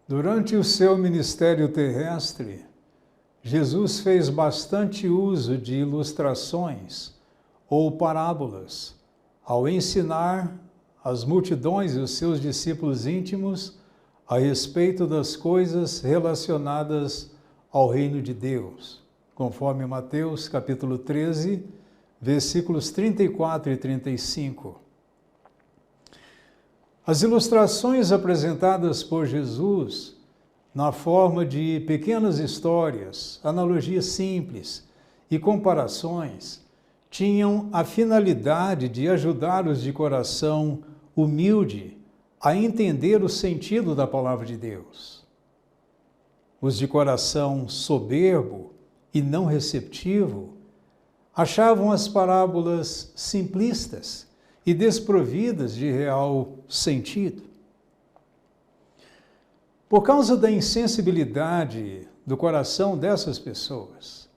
Durante o seu ministério terrestre, Jesus fez bastante uso de ilustrações ou parábolas ao ensinar as multidões e os seus discípulos íntimos a respeito das coisas relacionadas ao reino de Deus, conforme Mateus capítulo 13, versículos 34 e 35. As ilustrações apresentadas por Jesus, na forma de pequenas histórias, analogias simples e comparações, tinham a finalidade de ajudar os de coração humilde a entender o sentido da palavra de Deus. Os de coração soberbo e não receptivo achavam as parábolas simplistas e desprovidas de real sentido. Por causa da insensibilidade do coração dessas pessoas,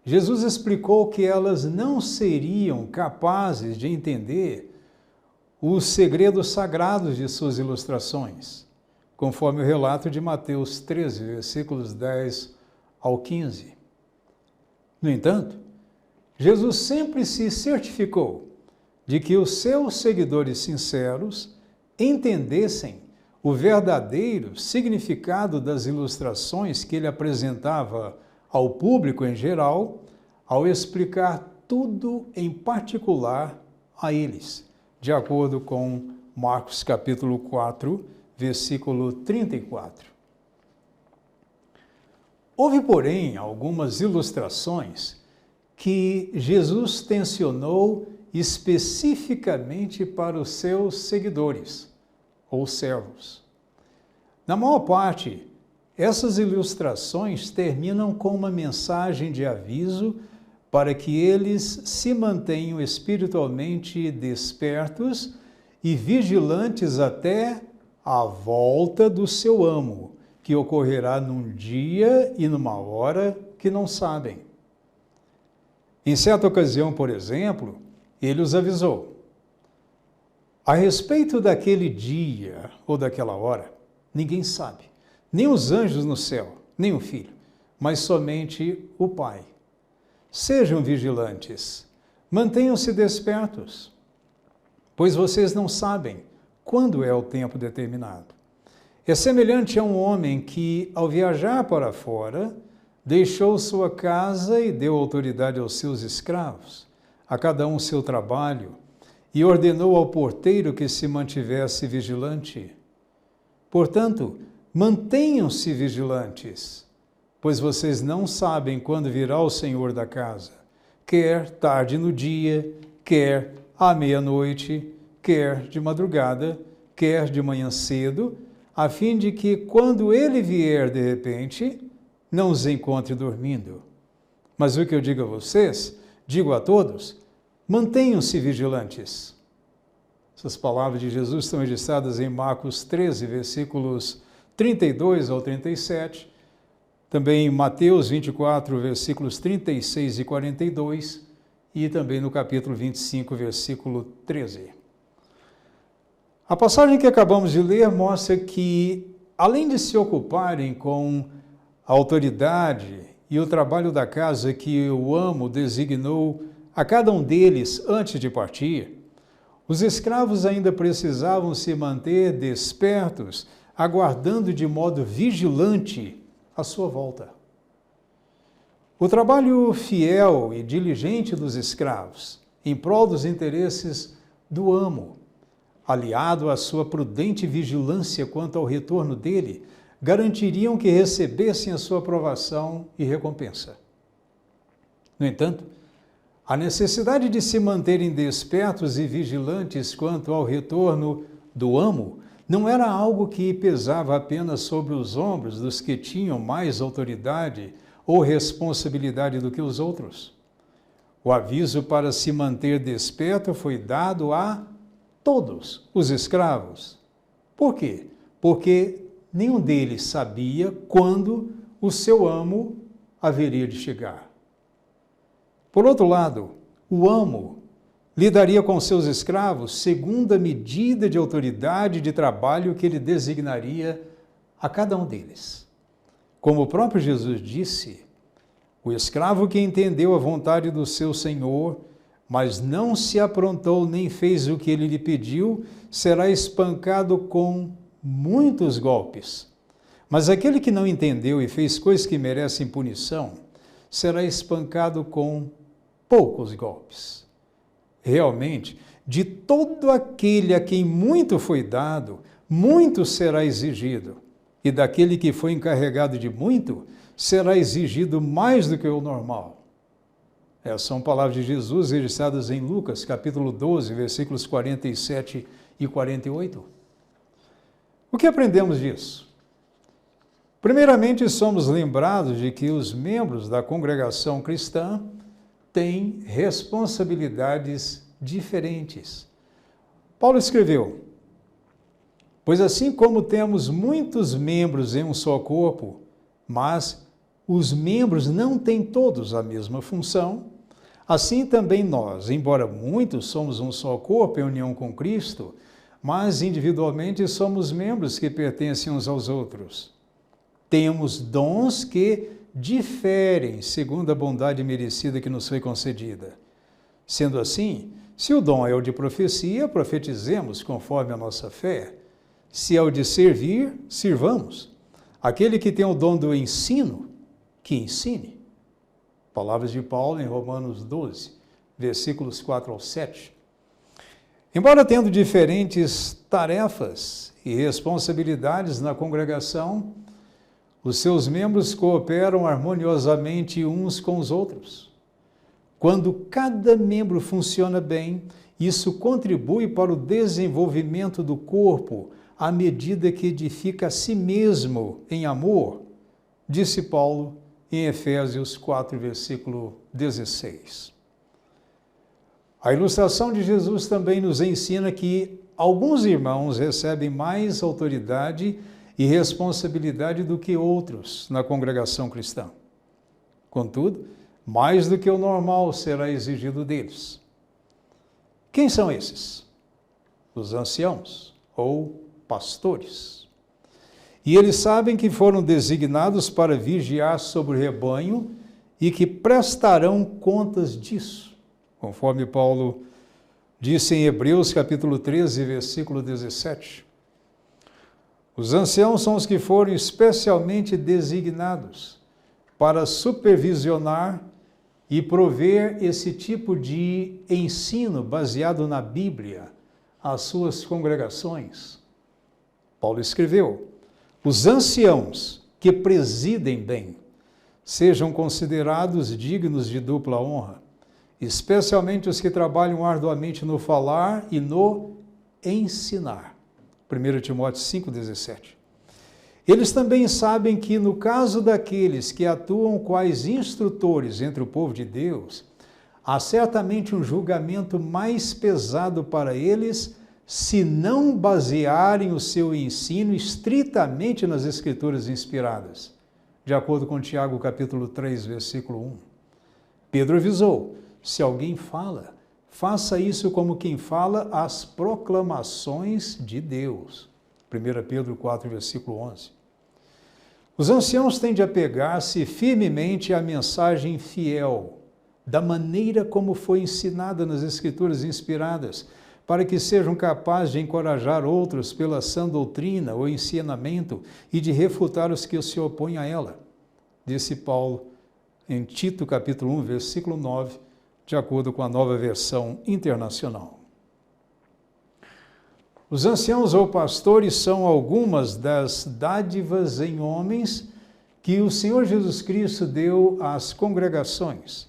Jesus explicou que elas não seriam capazes de entender os segredos sagrados de suas ilustrações, conforme o relato de Mateus 13, versículos 10 ao 15. No entanto, Jesus sempre se certificou de que os seus seguidores sinceros entendessem o verdadeiro significado das ilustrações que ele apresentava ao público em geral, ao explicar tudo em particular a eles, de acordo com Marcos capítulo 4, versículo 34. Houve, porém, algumas ilustrações que Jesus tensionou especificamente para os seus seguidores ou servos. Na maior parte, essas ilustrações terminam com uma mensagem de aviso para que eles se mantenham espiritualmente despertos e vigilantes até a volta do seu amo, que ocorrerá num dia e numa hora que não sabem. Em certa ocasião, por exemplo, ele os avisou: a respeito daquele dia ou daquela hora, ninguém sabe, nem os anjos no céu, nem o Filho, mas somente o Pai. Sejam vigilantes, mantenham-se despertos, pois vocês não sabem quando é o tempo determinado. É semelhante a um homem que, ao viajar para fora, deixou sua casa e deu autoridade aos seus escravos, a cada um seu trabalho, e ordenou ao porteiro que se mantivesse vigilante. Portanto, mantenham-se vigilantes, pois vocês não sabem quando virá o Senhor da casa, quer tarde no dia, quer à meia-noite, quer de madrugada, quer de manhã cedo, a fim de que, quando ele vier de repente, não os encontre dormindo. Mas o que eu digo a vocês, digo a todos: mantenham-se vigilantes. Essas palavras de Jesus estão registradas em Marcos 13, versículos 32 ao 37, também em Mateus 24, versículos 36 e 42, e também no capítulo 25, versículo 13. A passagem que acabamos de ler mostra que, além de se ocuparem com a autoridade e o trabalho da casa que o amo designou a cada um deles antes de partir, os escravos ainda precisavam se manter despertos, aguardando de modo vigilante a sua volta. O trabalho fiel e diligente dos escravos, em prol dos interesses do amo, aliado à sua prudente vigilância quanto ao retorno dele, garantiriam que recebessem a sua aprovação e recompensa. No entanto, a necessidade de se manterem despertos e vigilantes quanto ao retorno do amo não era algo que pesava apenas sobre os ombros dos que tinham mais autoridade ou responsabilidade do que os outros. O aviso para se manter desperto foi dado a todos os escravos. Por quê? Porque nenhum deles sabia quando o seu amo haveria de chegar. Por outro lado, o amo lidaria com seus escravos segundo a medida de autoridade e de trabalho que ele designaria a cada um deles. Como o próprio Jesus disse, o escravo que entendeu a vontade do seu senhor, mas não se aprontou nem fez o que ele lhe pediu, será espancado com muitos golpes. Mas aquele que não entendeu e fez coisas que merecem punição, será espancado com poucos golpes. Realmente, de todo aquele a quem muito foi dado, muito será exigido. E daquele que foi encarregado de muito, será exigido mais do que o normal. Essas são palavras de Jesus registradas em Lucas, capítulo 12, versículos 47 e 48. O que aprendemos disso? Primeiramente, somos lembrados de que os membros da congregação cristã têm responsabilidades diferentes. Paulo escreveu: pois assim como temos muitos membros em um só corpo, mas os membros não têm todos a mesma função, assim também nós, embora muitos somos um só corpo em união com Cristo, mas individualmente somos membros que pertencem uns aos outros. Temos dons que diferem segundo a bondade merecida que nos foi concedida. Sendo assim, se o dom é o de profecia, profetizemos conforme a nossa fé. Se é o de servir, sirvamos. Aquele que tem o dom do ensino, que ensine. Palavras de Paulo em Romanos 12, versículos 4 ao 7. Embora tendo diferentes tarefas e responsabilidades na congregação, os seus membros cooperam harmoniosamente uns com os outros. Quando cada membro funciona bem, isso contribui para o desenvolvimento do corpo à medida que edifica a si mesmo em amor, disse Paulo em Efésios 4, versículo 16. A ilustração de Jesus também nos ensina que alguns irmãos recebem mais autoridade e responsabilidade do que outros na congregação cristã. Contudo, mais do que o normal será exigido deles. Quem são esses? Os anciãos ou pastores. E eles sabem que foram designados para vigiar sobre o rebanho e que prestarão contas disso, conforme Paulo disse em Hebreus capítulo 13, versículo 17. Os anciãos são os que foram especialmente designados para supervisionar e prover esse tipo de ensino baseado na Bíblia às suas congregações. Paulo escreveu: os anciãos que presidem bem sejam considerados dignos de dupla honra, especialmente os que trabalham arduamente no falar e no ensinar. 1 Timóteo 5,17. Eles também sabem que, no caso daqueles que atuam quais instrutores entre o povo de Deus, há certamente um julgamento mais pesado para eles se não basearem o seu ensino estritamente nas Escrituras inspiradas, de acordo com Tiago capítulo 3, versículo 1. Pedro avisou: se alguém fala, faça isso como quem fala as proclamações de Deus. 1 Pedro 4, versículo 11. Os anciãos têm de apegar-se firmemente à mensagem fiel, da maneira como foi ensinada nas Escrituras inspiradas, para que sejam capazes de encorajar outros pela sã doutrina ou ensinamento e de refutar os que se opõem a ela. Disse Paulo em Tito capítulo 1, versículo 9, de acordo com a Nova Versão Internacional. Os anciãos ou pastores são algumas das dádivas em homens que o Senhor Jesus Cristo deu às congregações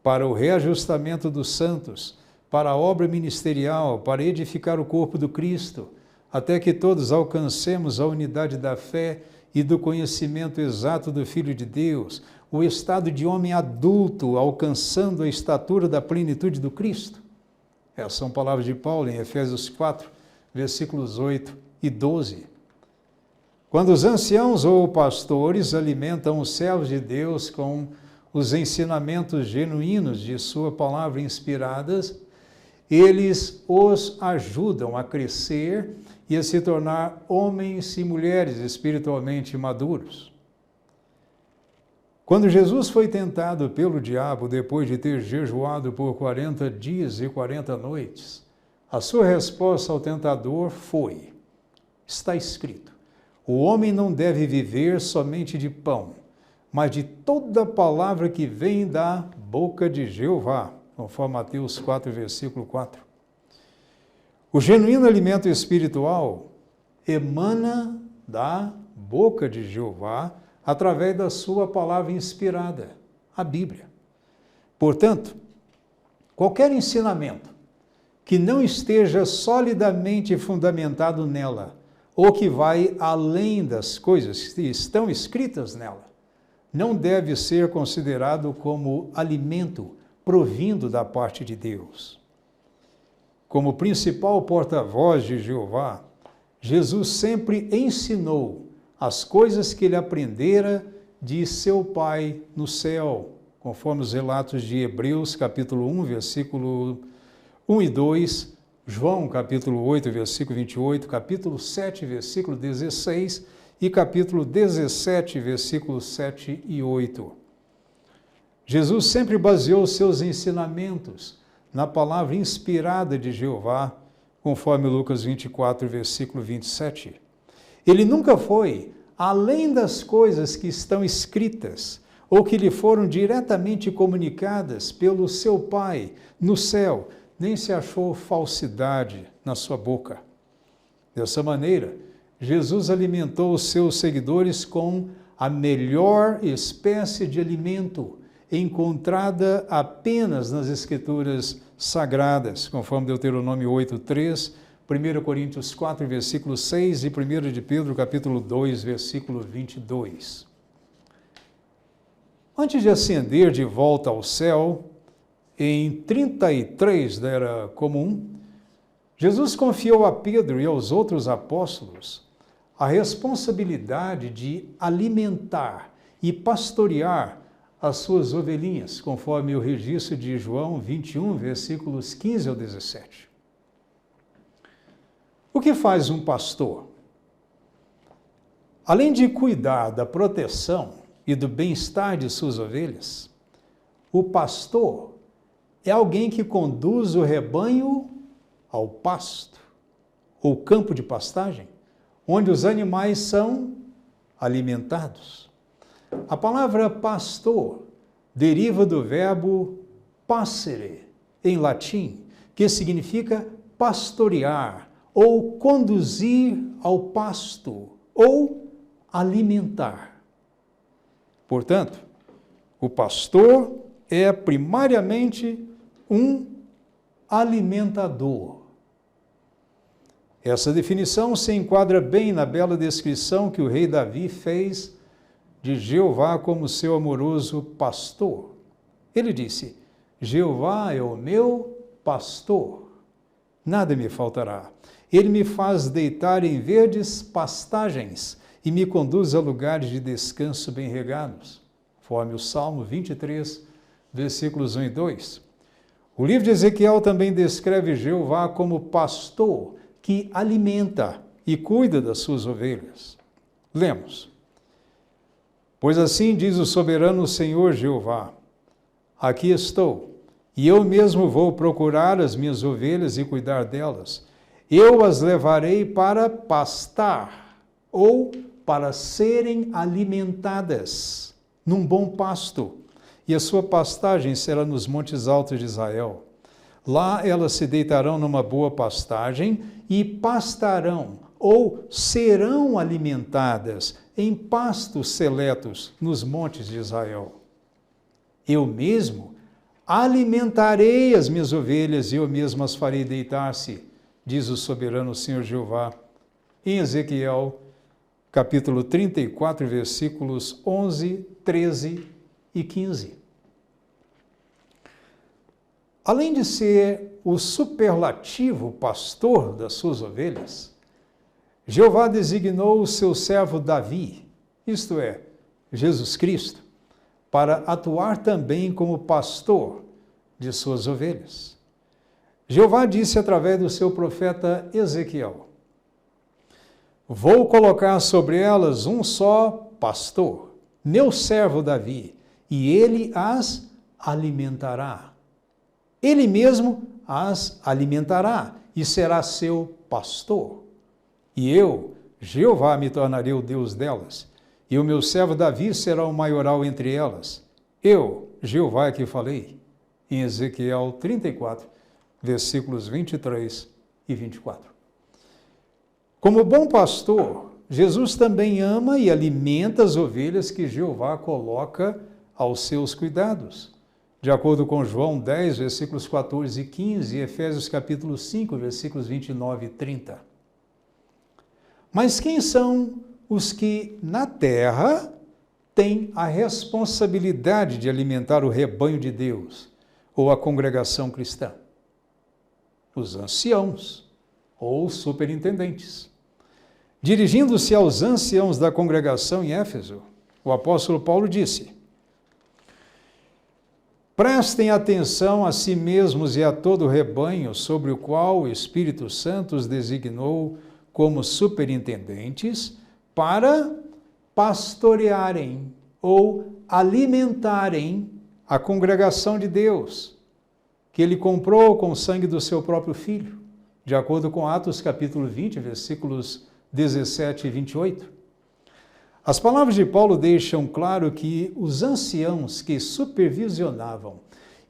para o reajustamento dos santos, para a obra ministerial, para edificar o corpo do Cristo, até que todos alcancemos a unidade da fé e do conhecimento exato do Filho de Deus, o estado de homem adulto, alcançando a estatura da plenitude do Cristo. Essas são palavras de Paulo em Efésios 4, versículos 8 e 12. Quando os anciãos ou pastores alimentam os servos de Deus com os ensinamentos genuínos de sua palavra inspiradas, eles os ajudam a crescer e a se tornar homens e mulheres espiritualmente maduros. Quando Jesus foi tentado pelo diabo depois de ter jejuado por 40 dias e 40 noites, a sua resposta ao tentador foi: está escrito, o homem não deve viver somente de pão, mas de toda palavra que vem da boca de Jeová, conforme Mateus 4, versículo 4. O genuíno alimento espiritual emana da boca de Jeová através da sua palavra inspirada, a Bíblia. Portanto, qualquer ensinamento que não esteja solidamente fundamentado nela, ou que vai além das coisas que estão escritas nela, não deve ser considerado como alimento provindo da parte de Deus. Como principal porta-voz de Jeová, Jesus sempre ensinou as coisas que ele aprendera de seu Pai no céu, conforme os relatos de Hebreus, capítulo 1, versículo 1 e 2, João, capítulo 8, versículo 28, capítulo 7, versículo 16 e capítulo 17, versículos 7 e 8. Jesus sempre baseou seus ensinamentos na palavra inspirada de Jeová, conforme Lucas 24, versículo 27. Ele nunca foi além das coisas que estão escritas ou que lhe foram diretamente comunicadas pelo seu Pai no céu, nem se achou falsidade na sua boca. Dessa maneira, Jesus alimentou os seus seguidores com a melhor espécie de alimento encontrada apenas nas Escrituras Sagradas, conforme Deuteronômio 8:3, 1 Coríntios 4, versículo 6 e 1 de Pedro, capítulo 2, versículo 22. Antes de ascender de volta ao céu, em 33 da Era Comum, Jesus confiou a Pedro e aos outros apóstolos a responsabilidade de alimentar e pastorear as suas ovelhinhas, conforme o registro de João 21, versículos 15 ao 17. O que faz um pastor? Além de cuidar da proteção e do bem-estar de suas ovelhas, o pastor é alguém que conduz o rebanho ao pasto, ou campo de pastagem, onde os animais são alimentados. A palavra pastor deriva do verbo passere, em latim, que significa pastorear, ou conduzir ao pasto, ou alimentar. Portanto, o pastor é primariamente um alimentador. Essa definição se enquadra bem na bela descrição que o rei Davi fez de Jeová como seu amoroso pastor. Ele disse: Jeová é o meu pastor, nada me faltará. Ele me faz deitar em verdes pastagens e me conduz a lugares de descanso bem regados, conforme o Salmo 23, versículos 1 e 2. O livro de Ezequiel também descreve Jeová como pastor que alimenta e cuida das suas ovelhas. Lemos: Pois assim diz o soberano Senhor Jeová: Aqui estou, e eu mesmo vou procurar as minhas ovelhas e cuidar delas. Eu as levarei para pastar, ou para serem alimentadas num bom pasto, e a sua pastagem será nos montes altos de Israel. Lá elas se deitarão numa boa pastagem e pastarão, ou serão alimentadas em pastos seletos nos montes de Israel. Eu mesmo alimentarei as minhas ovelhas e eu mesmo as farei deitar-se, diz o soberano Senhor Jeová, em Ezequiel, capítulo 34, versículos 11, 13 e 15. Além de ser o superlativo pastor das suas ovelhas, Jeová designou o seu servo Davi, isto é, Jesus Cristo, para atuar também como pastor de suas ovelhas. Jeová disse através do seu profeta Ezequiel: vou colocar sobre elas um só pastor, meu servo Davi, e ele as alimentará. Ele mesmo as alimentará e será seu pastor. E eu, Jeová, me tornarei o Deus delas, e o meu servo Davi será o maioral entre elas. Eu, Jeová, é que falei, em Ezequiel 34, versículos 23 e 24. Como bom pastor, Jesus também ama e alimenta as ovelhas que Jeová coloca aos seus cuidados. De acordo com João 10, versículos 14 e 15, e Efésios capítulo 5, versículos 29 e 30. Mas quem são os que na terra têm a responsabilidade de alimentar o rebanho de Deus ou a congregação cristã? Os anciãos ou superintendentes. Dirigindo-se aos anciãos da congregação em Éfeso, o apóstolo Paulo disse: prestem atenção a si mesmos e a todo o rebanho sobre o qual o Espírito Santo os designou como superintendentes para pastorearem ou alimentarem a congregação de Deus, que ele comprou com o sangue do seu próprio Filho, de acordo com Atos capítulo 20, versículos 17 e 28. As palavras de Paulo deixam claro que os anciãos que supervisionavam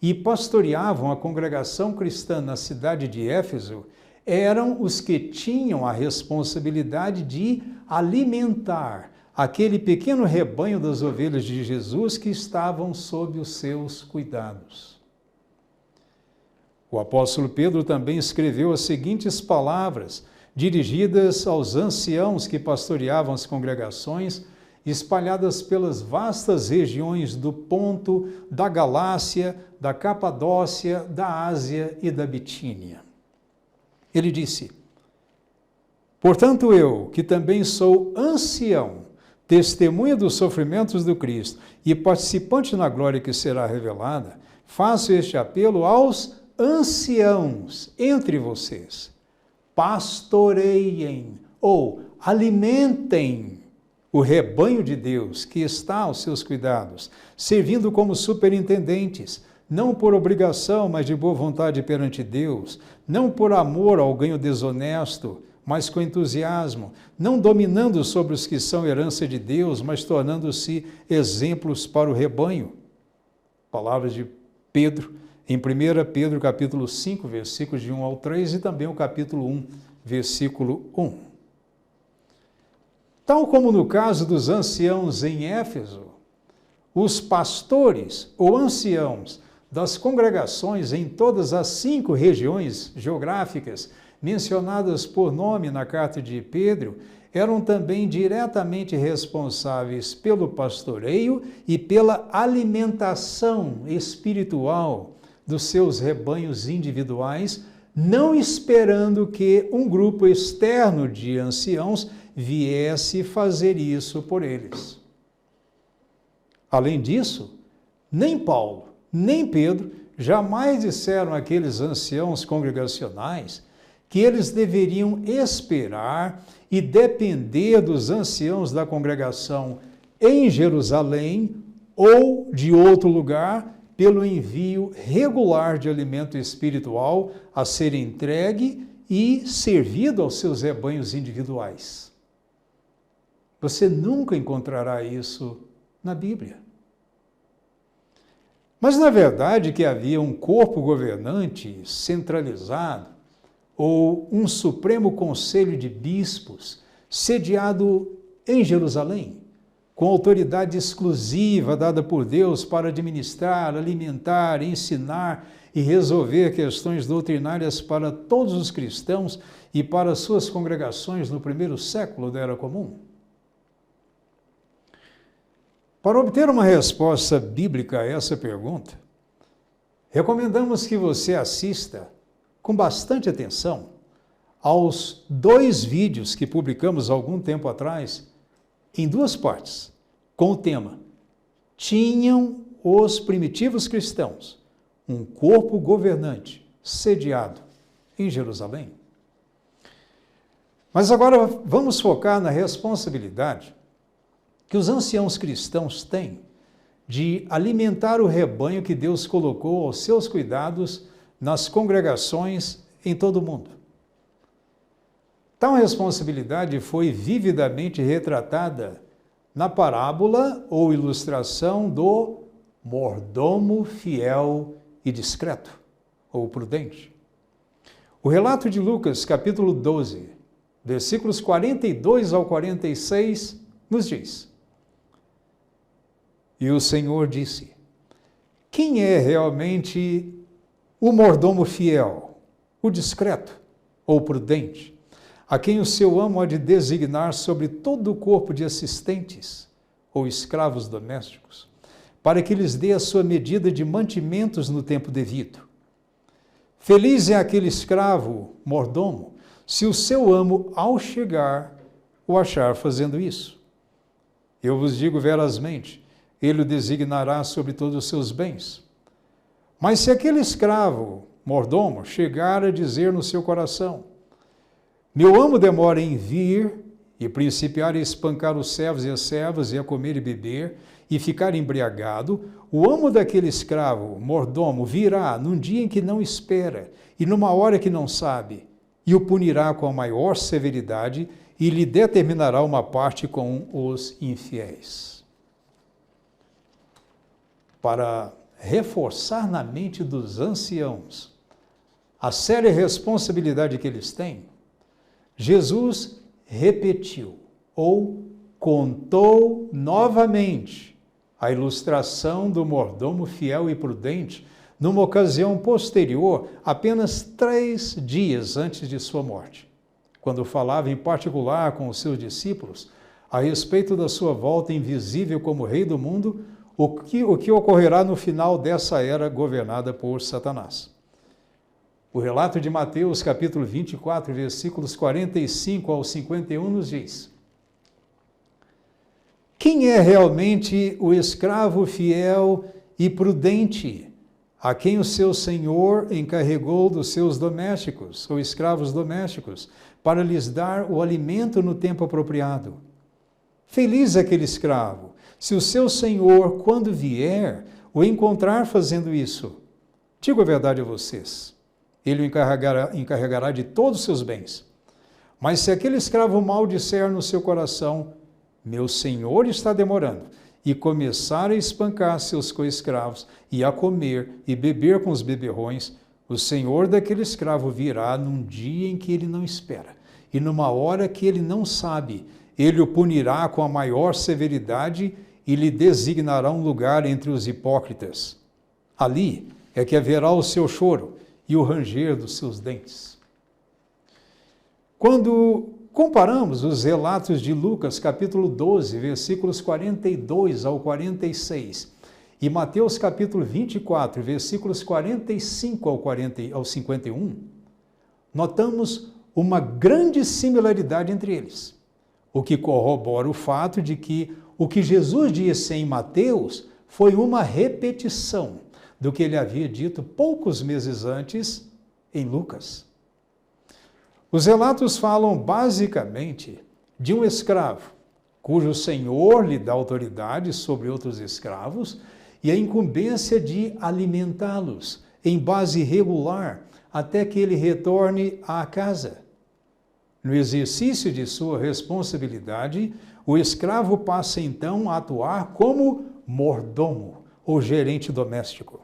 e pastoreavam a congregação cristã na cidade de Éfeso eram os que tinham a responsabilidade de alimentar aquele pequeno rebanho das ovelhas de Jesus que estavam sob os seus cuidados. O apóstolo Pedro também escreveu as seguintes palavras, dirigidas aos anciãos que pastoreavam as congregações espalhadas pelas vastas regiões do Ponto, da Galácia, da Capadócia, da Ásia e da Bitínia. Ele disse: portanto eu, que também sou ancião, testemunha dos sofrimentos do Cristo e participante na glória que será revelada, faço este apelo aos anciãos entre vocês: pastoreiem ou alimentem o rebanho de Deus que está aos seus cuidados, servindo como superintendentes, não por obrigação, mas de boa vontade perante Deus, não por amor ao ganho desonesto, mas com entusiasmo, não dominando sobre os que são herança de Deus, mas tornando-se exemplos para o rebanho. Palavras de Pedro, em 1 Pedro capítulo 5, versículos de 1 ao 3, e também o capítulo 1, versículo 1. Tal como no caso dos anciãos em Éfeso, os pastores ou anciãos das congregações em todas as 5 regiões geográficas mencionadas por nome na carta de Pedro eram também diretamente responsáveis pelo pastoreio e pela alimentação espiritual dos seus rebanhos individuais, não esperando que um grupo externo de anciãos viesse fazer isso por eles. Além disso, nem Paulo, nem Pedro jamais disseram àqueles anciãos congregacionais que eles deveriam esperar e depender dos anciãos da congregação em Jerusalém ou de outro lugar pelo envio regular de alimento espiritual a ser entregue e servido aos seus rebanhos individuais. Você nunca encontrará isso na Bíblia. Mas, na verdade, que havia um corpo governante centralizado ou um supremo conselho de bispos sediado em Jerusalém, com autoridade exclusiva dada por Deus para administrar, alimentar, ensinar e resolver questões doutrinárias para todos os cristãos e para suas congregações no primeiro século da Era Comum? Para obter uma resposta bíblica a essa pergunta, recomendamos que você assista com bastante atenção aos 2 vídeos que publicamos há algum tempo atrás, em 2 partes, com o tema: tinham os primitivos cristãos um corpo governante sediado em Jerusalém. Mas agora vamos focar na responsabilidade que os anciãos cristãos têm de alimentar o rebanho que Deus colocou aos seus cuidados nas congregações em todo o mundo. Tal responsabilidade foi vividamente retratada na parábola ou ilustração do mordomo fiel e discreto, ou prudente. O relato de Lucas, capítulo 12, versículos 42 ao 46, nos diz: E o Senhor disse: Quem é realmente o mordomo fiel, o discreto ou prudente, a quem o seu amo há de designar sobre todo o corpo de assistentes ou escravos domésticos, para que lhes dê a sua medida de mantimentos no tempo devido? Feliz é aquele escravo, mordomo, se o seu amo, ao chegar, o achar fazendo isso. Eu vos digo verazmente, ele o designará sobre todos os seus bens. Mas se aquele escravo, mordomo, chegar a dizer no seu coração: Meu amo demora em vir, e principiar a espancar os servos e as servas, e a comer e beber, e ficar embriagado, o amo daquele escravo, mordomo, virá num dia em que não espera, e numa hora que não sabe, e o punirá com a maior severidade, e lhe determinará uma parte com os infiéis. Para reforçar na mente dos anciãos a séria responsabilidade que eles têm, Jesus repetiu ou contou novamente a ilustração do mordomo fiel e prudente numa ocasião posterior, apenas 3 dias antes de sua morte, quando falava em particular com os seus discípulos a respeito da sua volta invisível como Rei do mundo, o que ocorrerá no final dessa era governada por Satanás. O relato de Mateus, capítulo 24, versículos 45 ao 51, nos diz: Quem é realmente o escravo fiel e prudente, a quem o seu senhor encarregou dos seus domésticos, ou escravos domésticos, para lhes dar o alimento no tempo apropriado? Feliz é aquele escravo, se o seu senhor, quando vier, o encontrar fazendo isso. Digo a verdade a vocês, ele o encarregará de todos os seus bens. Mas se aquele escravo mal disser no seu coração: Meu senhor está demorando, e começar a espancar seus coescravos, e a comer e beber com os beberrões, o senhor daquele escravo virá num dia em que ele não espera, e numa hora que ele não sabe. Ele o punirá com a maior severidade e lhe designará um lugar entre os hipócritas. Ali é que haverá o seu choro e o ranger dos seus dentes. Quando comparamos os relatos de Lucas, capítulo 12, versículos 42 ao 46, e Mateus, capítulo 24, versículos 45 ao 51, notamos uma grande similaridade entre eles, o que corrobora o fato de que o que Jesus disse em Mateus foi uma repetição do que ele havia dito poucos meses antes em Lucas. Os relatos falam basicamente de um escravo, cujo senhor lhe dá autoridade sobre outros escravos e a incumbência de alimentá-los em base regular até que ele retorne à casa. No exercício de sua responsabilidade, o escravo passa então a atuar como mordomo ou gerente doméstico.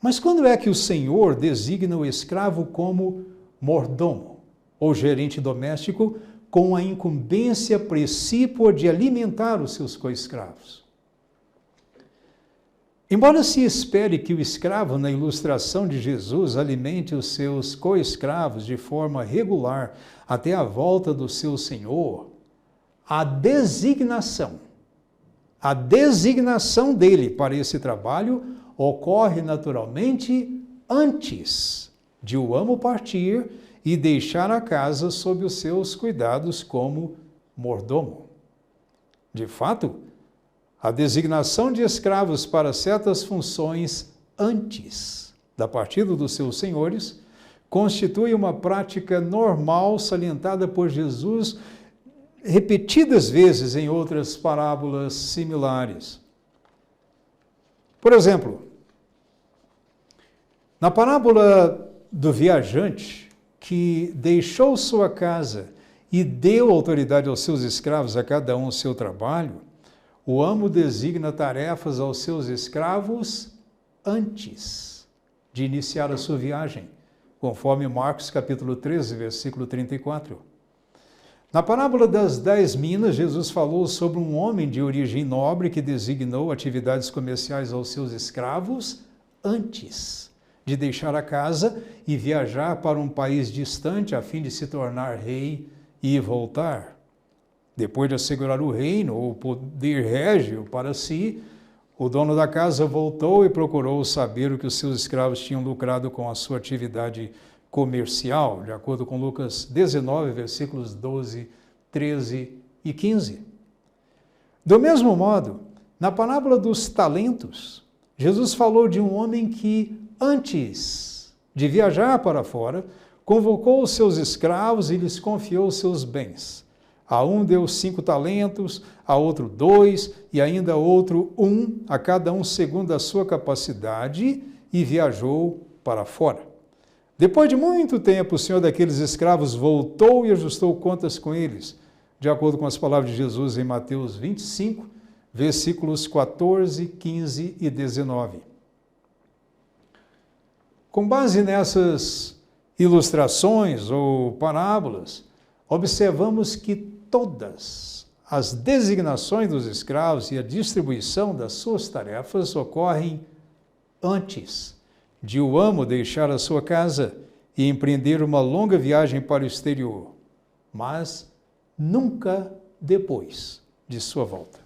Mas quando é que o senhor designa o escravo como mordomo ou gerente doméstico com a incumbência precípua de alimentar os seus coescravos? Embora se espere que o escravo, na ilustração de Jesus, alimente os seus coescravos de forma regular até a volta do seu senhor, a designação dele para esse trabalho ocorre naturalmente antes de o amo partir e deixar a casa sob os seus cuidados como mordomo. De fato, a designação de escravos para certas funções antes da partida dos seus senhores constitui uma prática normal salientada por Jesus repetidas vezes em outras parábolas similares. Por exemplo, na parábola do viajante que deixou sua casa e deu autoridade aos seus escravos, a cada um o seu trabalho, o amo designa tarefas aos seus escravos antes de iniciar a sua viagem, conforme Marcos capítulo 13, versículo 34. Na parábola das 10 minas, Jesus falou sobre um homem de origem nobre que designou atividades comerciais aos seus escravos antes de deixar a casa e viajar para um país distante a fim de se tornar rei e voltar. Depois de assegurar o reino ou poder régio para si, o dono da casa voltou e procurou saber o que os seus escravos tinham lucrado com a sua atividade comercial, de acordo com Lucas 19, versículos 12, 13 e 15. Do mesmo modo, na parábola dos talentos, Jesus falou de um homem que, antes de viajar para fora, convocou os seus escravos e lhes confiou seus bens. A um deu 5 talentos, a outro 2 e ainda a outro 1, a cada um segundo a sua capacidade, e viajou para fora. Depois de muito tempo, o senhor daqueles escravos voltou e ajustou contas com eles, de acordo com as palavras de Jesus em Mateus 25, versículos 14, 15 e 19. Com base nessas ilustrações ou parábolas, observamos que todas as designações dos escravos e a distribuição das suas tarefas ocorrem antes de o amo deixar a sua casa e empreender uma longa viagem para o exterior, mas nunca depois de sua volta.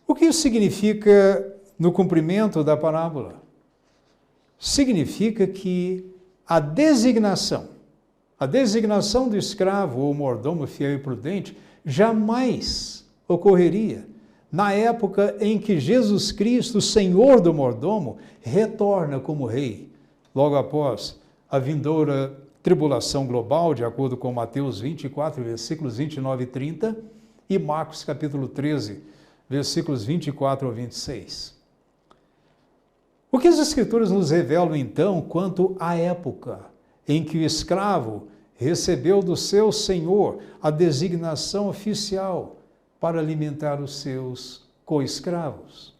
O que isso significa no cumprimento da parábola? Significa que a designação do escravo ou mordomo fiel e prudente jamais ocorreria na época em que Jesus Cristo, o Senhor do mordomo, retorna como rei, logo após a vindoura tribulação global, de acordo com Mateus 24, versículos 29 e 30, e Marcos capítulo 13, versículos 24 ao 26. O que as Escrituras nos revelam, então, quanto à época em que o escravo recebeu do seu senhor a designação oficial para alimentar os seus coescravos?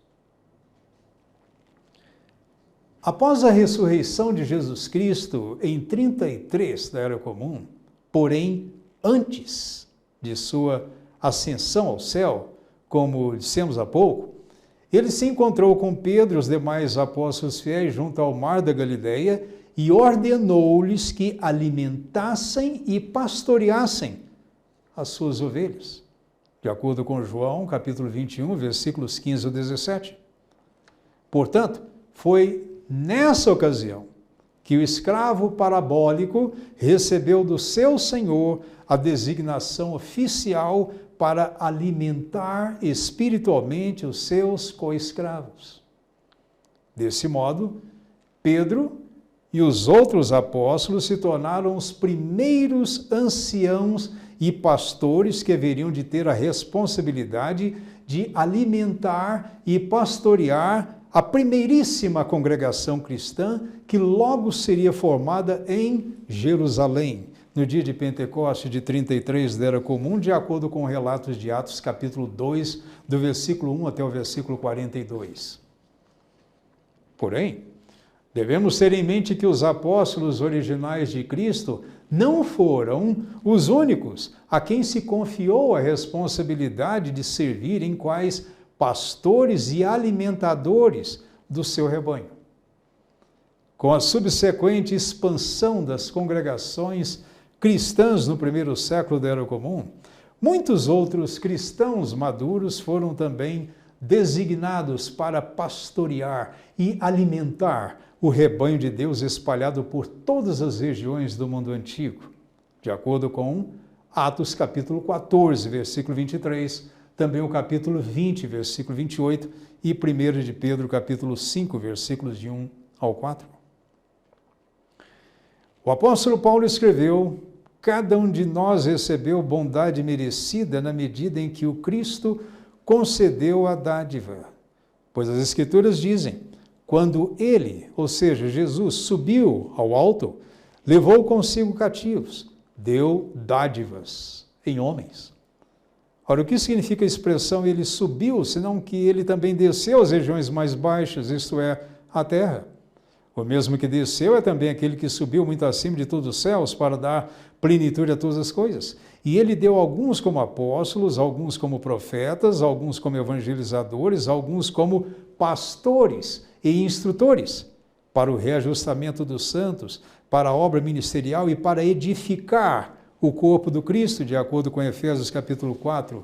Após a ressurreição de Jesus Cristo em 33 da Era Comum, porém antes de sua ascensão ao céu, como dissemos há pouco, ele se encontrou com Pedro e os demais apóstolos fiéis junto ao mar da Galileia e ordenou-lhes que alimentassem e pastoreassem as suas ovelhas, de acordo com João, capítulo 21, versículos 15 ao 17. Portanto, foi nessa ocasião que o escravo parabólico recebeu do seu senhor a designação oficial para alimentar espiritualmente os seus coescravos. Desse modo, Pedro e os outros apóstolos se tornaram os primeiros anciãos e pastores que haveriam de ter a responsabilidade de alimentar e pastorear a primeiríssima congregação cristã que logo seria formada em Jerusalém, no dia de Pentecostes de 33 da Era Comum, de acordo com relatos de Atos capítulo 2, do versículo 1 até o versículo 42. Porém, devemos ter em mente que os apóstolos originais de Cristo não foram os únicos a quem se confiou a responsabilidade de servirem quais pastores e alimentadores do seu rebanho. Com a subsequente expansão das congregações cristãs no primeiro século da Era Comum, muitos outros cristãos maduros foram também designados para pastorear e alimentar o rebanho de Deus espalhado por todas as regiões do mundo antigo, de acordo com Atos capítulo 14, versículo 23, também o capítulo 20, versículo 28 e 1 de Pedro capítulo 5, versículos de 1 ao 4. O apóstolo Paulo escreveu: cada um de nós recebeu bondade merecida na medida em que o Cristo concedeu a dádiva. Pois as Escrituras dizem: quando ele, ou seja, Jesus, subiu ao alto, levou consigo cativos, deu dádivas em homens. Ora, o que significa a expressão ele subiu, senão que ele também desceu às regiões mais baixas, isto é, a terra? O mesmo que desceu é também aquele que subiu muito acima de todos os céus para dar plenitude a todas as coisas. E ele deu alguns como apóstolos, alguns como profetas, alguns como evangelizadores, alguns como pastores e instrutores, para o reajustamento dos santos, para a obra ministerial e para edificar o corpo do Cristo, de acordo com Efésios capítulo 4,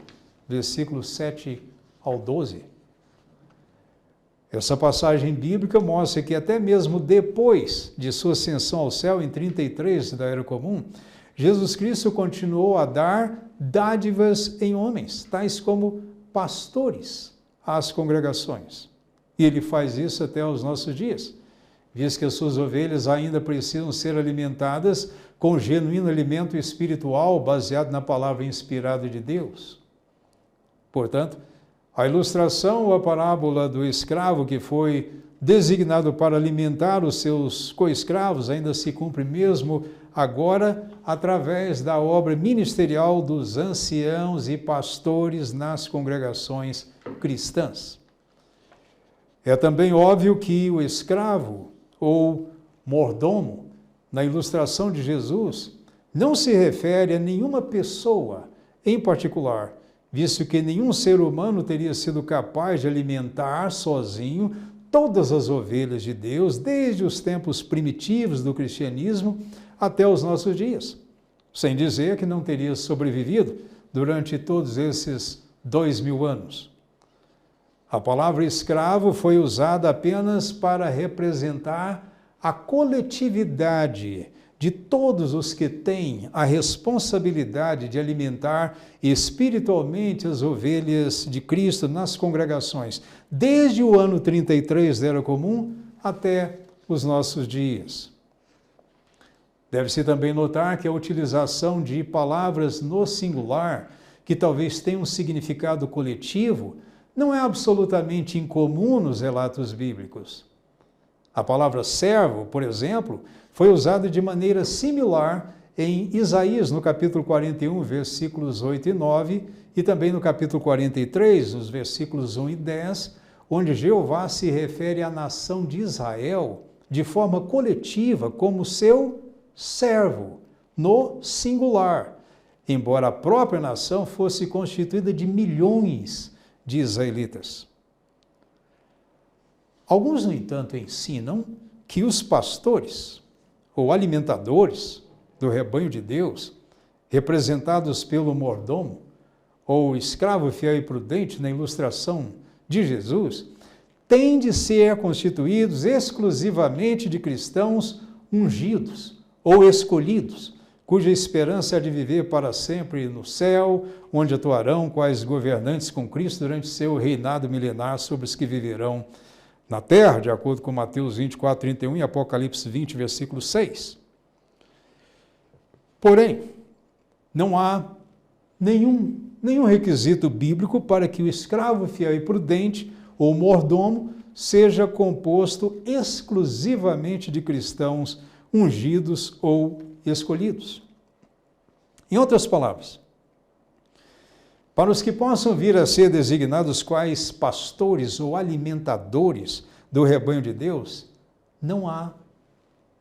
versículos 7 ao 12. Essa passagem bíblica mostra que até mesmo depois de sua ascensão ao céu, em 33 da Era Comum, Jesus Cristo continuou a dar dádivas em homens, tais como pastores às congregações. E ele faz isso até os nossos dias, visto que as suas ovelhas ainda precisam ser alimentadas com genuíno alimento espiritual baseado na palavra inspirada de Deus. Portanto, a ilustração ou a parábola do escravo que foi designado para alimentar os seus co-escravos ainda se cumpre mesmo agora através da obra ministerial dos anciãos e pastores nas congregações cristãs. É também óbvio que o escravo ou mordomo, na ilustração de Jesus, não se refere a nenhuma pessoa em particular, visto que nenhum ser humano teria sido capaz de alimentar sozinho todas as ovelhas de Deus, desde os tempos primitivos do cristianismo até os nossos dias, sem dizer que não teria sobrevivido durante todos esses 2000 anos. A palavra escravo foi usada apenas para representar a coletividade de todos os que têm a responsabilidade de alimentar espiritualmente as ovelhas de Cristo nas congregações, desde o ano 33 da Era Comum até os nossos dias. Deve-se também notar que a utilização de palavras no singular, que talvez tenham um significado coletivo, não é absolutamente incomum nos relatos bíblicos. A palavra servo, por exemplo, foi usada de maneira similar em Isaías, no capítulo 41, versículos 8 e 9, e também no capítulo 43, os versículos 1 e 10, onde Jeová se refere à nação de Israel de forma coletiva como seu servo, no singular, embora a própria nação fosse constituída de milhões de israelitas. Alguns, no entanto, ensinam que os pastores, ou alimentadores do rebanho de Deus, representados pelo mordomo, ou escravo fiel e prudente na ilustração de Jesus, têm de ser constituídos exclusivamente de cristãos ungidos ou escolhidos, cuja esperança é de viver para sempre no céu, onde atuarão quais governantes com Cristo durante seu reinado milenar sobre os que viverão na terra, de acordo com Mateus 24, 31 e Apocalipse 20, versículo 6. Porém, não há nenhum requisito bíblico para que o escravo fiel e prudente, ou mordomo, seja composto exclusivamente de cristãos ungidos ou escolhidos. Em outras palavras, para os que possam vir a ser designados quais pastores ou alimentadores do rebanho de Deus, não há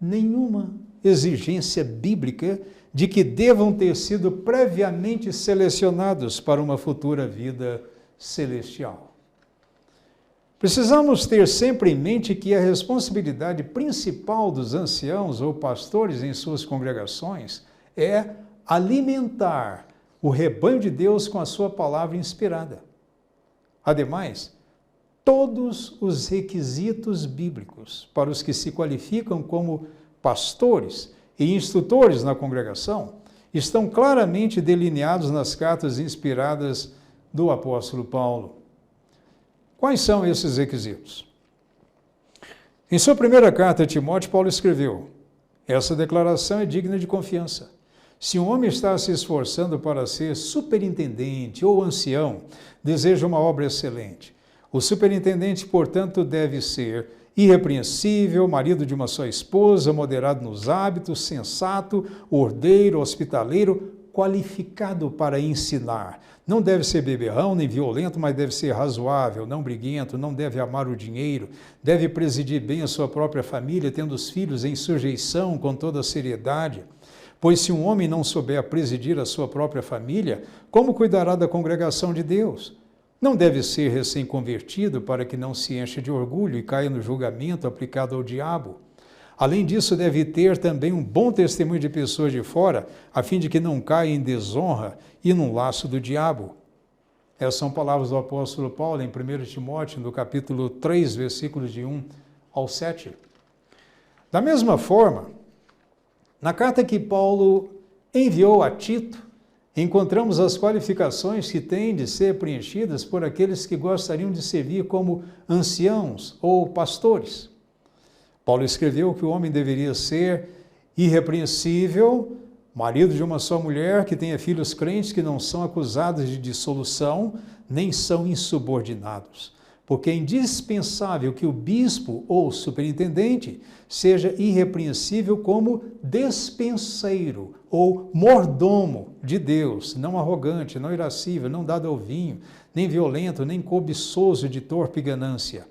nenhuma exigência bíblica de que devam ter sido previamente selecionados para uma futura vida celestial. Precisamos ter sempre em mente que a responsabilidade principal dos anciãos ou pastores em suas congregações é alimentar o rebanho de Deus com a sua palavra inspirada. Ademais, todos os requisitos bíblicos para os que se qualificam como pastores e instrutores na congregação estão claramente delineados nas cartas inspiradas do apóstolo Paulo. Quais são esses requisitos? Em sua primeira carta a Timóteo, Paulo escreveu: Essa declaração é digna de confiança. Se um homem está se esforçando para ser superintendente ou ancião, deseja uma obra excelente. O superintendente, portanto, deve ser irrepreensível, marido de uma só esposa, moderado nos hábitos, sensato, ordeiro, hospitaleiro, qualificado para ensinar. Não deve ser beberrão nem violento, mas deve ser razoável, não briguento, não deve amar o dinheiro, deve presidir bem a sua própria família, tendo os filhos em sujeição com toda a seriedade. Pois se um homem não souber presidir a sua própria família, como cuidará da congregação de Deus? Não deve ser recém-convertido para que não se encha de orgulho e caia no julgamento aplicado ao diabo. Além disso, deve ter também um bom testemunho de pessoas de fora, a fim de que não caia em desonra e num laço do diabo. Essas são palavras do apóstolo Paulo em 1 Timóteo, no capítulo 3, versículos de 1 ao 7. Da mesma forma, na carta que Paulo enviou a Tito, encontramos as qualificações que têm de ser preenchidas por aqueles que gostariam de servir como anciãos ou pastores. Paulo escreveu que o homem deveria ser irrepreensível, marido de uma só mulher, que tenha filhos crentes que não são acusados de dissolução, nem são insubordinados. Porque é indispensável que o bispo ou superintendente seja irrepreensível como despenseiro ou mordomo de Deus, não arrogante, não irascível, não dado ao vinho, nem violento, nem cobiçoso de torpe ganância.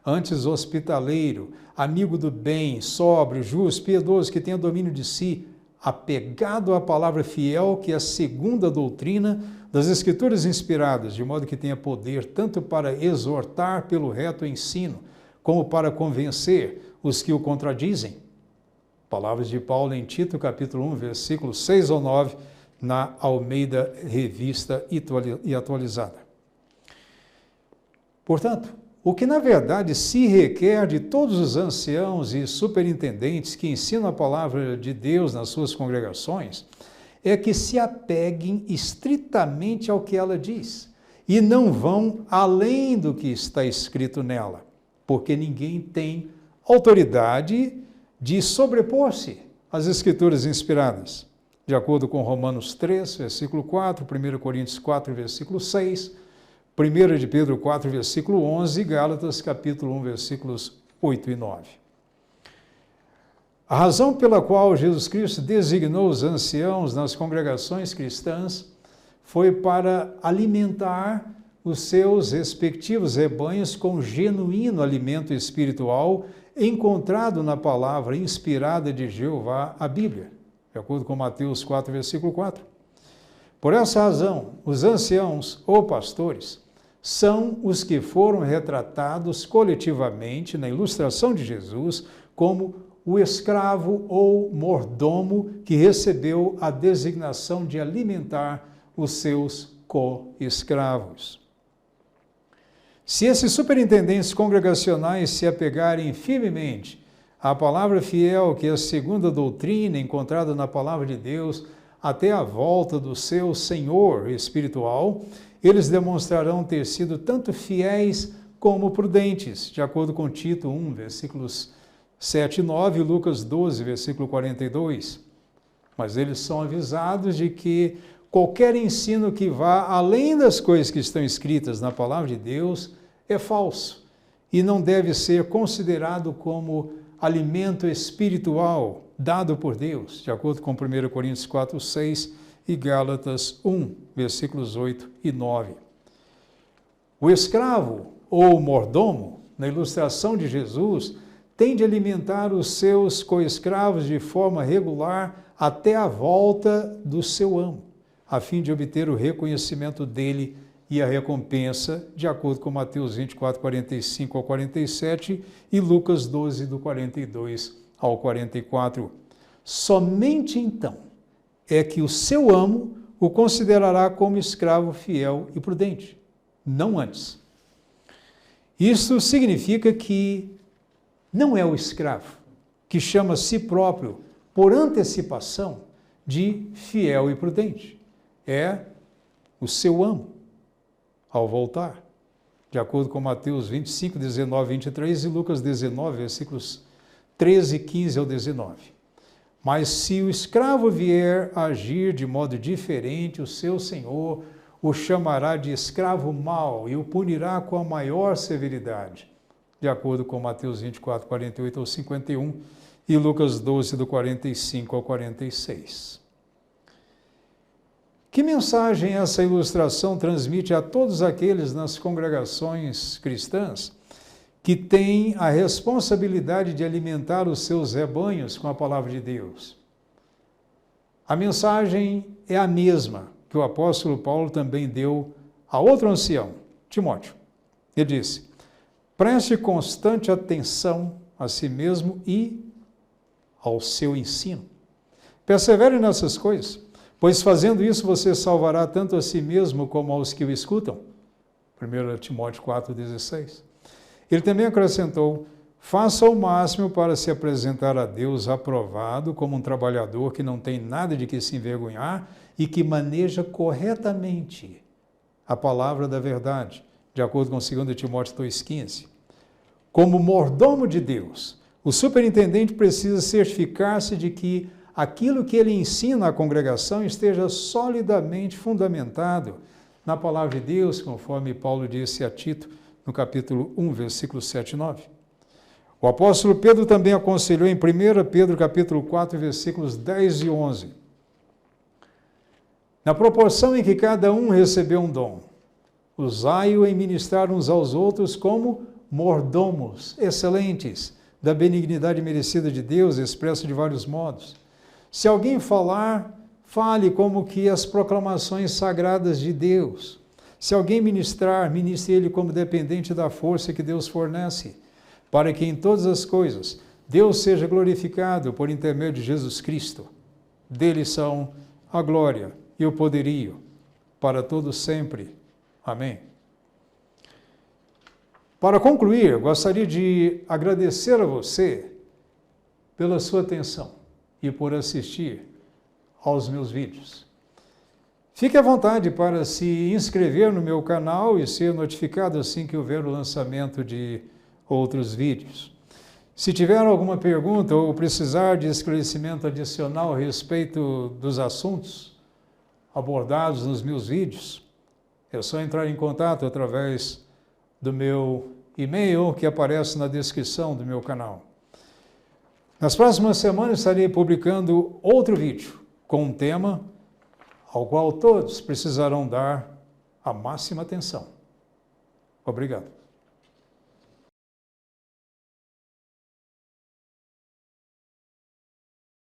Antes hospitaleiro, amigo do bem, sóbrio, justo, piedoso, que tenha domínio de si, apegado à palavra fiel, que é a segunda doutrina das Escrituras inspiradas, de modo que tenha poder tanto para exortar pelo reto ensino, como para convencer os que o contradizem. Palavras de Paulo em Tito, capítulo 1, versículos 6 ao 9, na Almeida Revista e Atualizada. Portanto, o que na verdade se requer de todos os anciãos e superintendentes que ensinam a palavra de Deus nas suas congregações é que se apeguem estritamente ao que ela diz e não vão além do que está escrito nela, porque ninguém tem autoridade de sobrepor-se às Escrituras inspiradas. De acordo com Romanos 3, versículo 4, 1 Coríntios 4, versículo 6, 1 de Pedro 4, versículo 11 e Gálatas capítulo 1, versículos 8 e 9. A razão pela qual Jesus Cristo designou os anciãos nas congregações cristãs foi para alimentar os seus respectivos rebanhos com genuíno alimento espiritual encontrado na palavra inspirada de Jeová, a Bíblia, de acordo com Mateus 4, versículo 4. Por essa razão, os anciãos ou pastores são os que foram retratados coletivamente na ilustração de Jesus como o escravo ou mordomo que recebeu a designação de alimentar os seus co-escravos. Se esses superintendentes congregacionais se apegarem firmemente à palavra fiel, que é a segunda doutrina encontrada na palavra de Deus, até a volta do seu Senhor espiritual, eles demonstrarão ter sido tanto fiéis como prudentes, de acordo com Tito 1, versículos 7 e 9, e Lucas 12, versículo 42. Mas eles são avisados de que qualquer ensino que vá além das coisas que estão escritas na palavra de Deus é falso e não deve ser considerado como alimento espiritual dado por Deus, de acordo com 1 Coríntios 4, 6 e Gálatas 1, versículos 8 e 9. O escravo ou mordomo, na ilustração de Jesus, tem de alimentar os seus coescravos de forma regular até a volta do seu amo, a fim de obter o reconhecimento dele e a recompensa, de acordo com Mateus 24, 45 ao 47 e Lucas 12, do 42 ao 44. Somente então é que o seu amo o considerará como escravo fiel e prudente, não antes. Isso significa que não é o escravo que chama a si próprio, por antecipação, de fiel e prudente. É o seu amo, ao voltar, de acordo com Mateus 25, 19, 23 e Lucas 19, versículos 13, 15 ao 19. Mas se o escravo vier a agir de modo diferente, o seu senhor o chamará de escravo mau e o punirá com a maior severidade, de acordo com Mateus 24, 48 ao 51 e Lucas 12, do 45 ao 46. Que mensagem essa ilustração transmite a todos aqueles nas congregações cristãs que têm a responsabilidade de alimentar os seus rebanhos com a palavra de Deus? A mensagem é a mesma que o apóstolo Paulo também deu a outro ancião, Timóteo. Ele disse: preste constante atenção a si mesmo e ao seu ensino. Persevere nessas coisas, pois fazendo isso você salvará tanto a si mesmo como aos que o escutam. 1 Timóteo 4,16. Ele também acrescentou: faça o máximo para se apresentar a Deus aprovado como um trabalhador que não tem nada de que se envergonhar e que maneja corretamente a palavra da verdade, de acordo com 2 Timóteo 2,15. Como mordomo de Deus, o superintendente precisa certificar-se de que aquilo que ele ensina à congregação esteja solidamente fundamentado na palavra de Deus, conforme Paulo disse a Tito, no capítulo 1, versículos 7 e 9. O apóstolo Pedro também aconselhou em 1 Pedro, capítulo 4, versículos 10 e 11. Na proporção em que cada um recebeu um dom, usai-o em ministrar uns aos outros como mordomos excelentes da benignidade merecida de Deus, expressa de vários modos. Se alguém falar, fale como que as proclamações sagradas de Deus. Se alguém ministrar, ministre ele como dependente da força que Deus fornece, para que em todas as coisas Deus seja glorificado por intermédio de Jesus Cristo. Dele são a glória e o poderio, para todos sempre. Amém. Para concluir, eu gostaria de agradecer a você pela sua atenção e por assistir aos meus vídeos. Fique à vontade para se inscrever no meu canal e ser notificado assim que houver o lançamento de outros vídeos. Se tiver alguma pergunta ou precisar de esclarecimento adicional a respeito dos assuntos abordados nos meus vídeos, é só entrar em contato através do meu e-mail que aparece na descrição do meu canal. Nas próximas semanas estarei publicando outro vídeo com um tema ao qual todos precisarão dar a máxima atenção. Obrigado.